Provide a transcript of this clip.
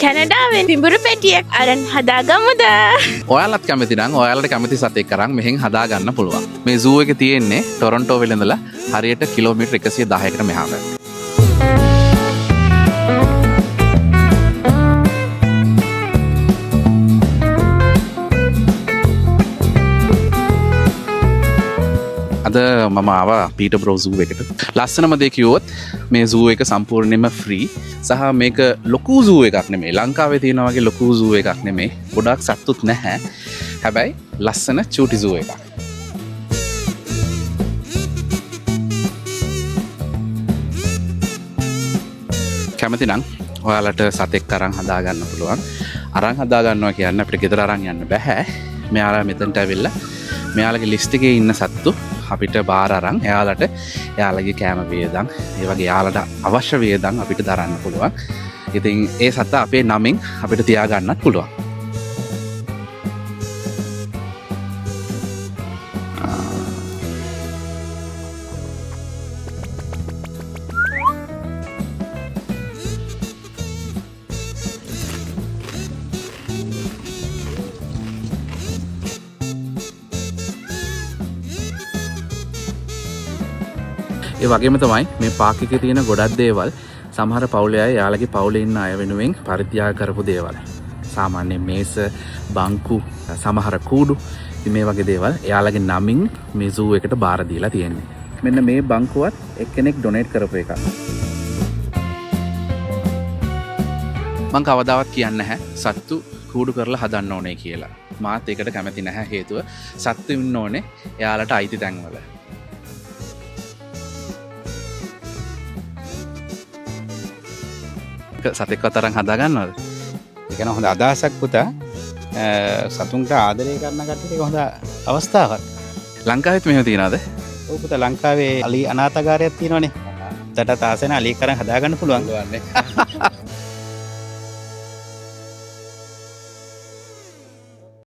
කැනඩාවෙන් පිඹුරු පෙටියක් අරන් හදාගමුද? ඔයාලත් කැමති නම් ඔයාලට කැමති සතෙක් අරන් මෙහෙන් හදා ගන්න පුළුවන්. මේ සූ එක තියෙන්නේ ටොරොන්ටෝ වෙල ඉඳලා හරියට කිලෝමීටර් 110කට මෙහාට. අද මම ආවා පීටර්බරෝ සූ එකට. ලස්සනම දේ කිව්වොත් මේ සූ එක සම්පූර්ණයෙන්ම ෆ්‍රී. සහ මේක ලොකු සූ එකක් නෙමෙයි. ලංකාවේ තියෙන වගේ ලොකු සූ එකක් නෙමෙයි. ගොඩක් සත්තුත් නැහැ. හැබැයි ලස්සන චූටි සූ එකක්. කැමති නම් ඔයාලට සතෙක් අරන් හදා ගන්න පුළුවන්. අරන් හදා ගන්නවා කියන්නේ අපිට ගෙදර අරන් යන්න බෑ. මෙයාලා මෙතනට ඇවිල්ලා මෙයාලගේ ලිස්ට් එකේ ඉන්න සත්තු අපිට බාර අරන් එයාලට එයාලගේ කෑම වේදන් ඒ වගේ එයාලට අවශ්‍ය වේදන් අපිට දරන්න පුළුවන්. ඉතින් ඒ සත්තා අපේ නමින් අපිට තියාගන්නත් පුළුවන්. ඒ වගේම තමයි මේ පාක් එකේ තියෙන ගොඩක් දේවල් සමහර පවුලේ අය යාළගේ පවුලේ ඉන්න අය වෙනුවෙන් පරිත්‍යාග කරපු දේවල්. සාමාන්‍යයෙන් මේස, බංකු, සමහර කූඩු මේ වගේ දේවල් එයාලගේ නමින් මේ සූ එකට බාර දීලා තියෙන්නේ. මෙන්න මේ බංකුවත් එක්කෙනෙක් ඩොනේට් කරපු එකක්. මං කවදාවත් කියන්නේ නැහැ සත්තු කූඩු කරලා හදන්න ඕනේ කියලා. මාත් ඒකට කැමති නැහැ හේතුව සත්තු ඉන්න ඕනේ එයාලට අයිති තැන්වල. සතෙක්වත් අරන් හදා ගන්නවද? ඒක නම් හොඳ අදහසක් පුතා. සතුන්ට ආදරය කරන කට්ටියට හොඳ අවස්ථාවක්. ලංකාවෙත් මෙහෙම තියනවද? ඔව් පුතා ලංකාවේ අලි අනාථාගාරයක් තියෙනවනේ. උඩට තාසෙන අලි කරන් හදා ගන්න පුළුවන්.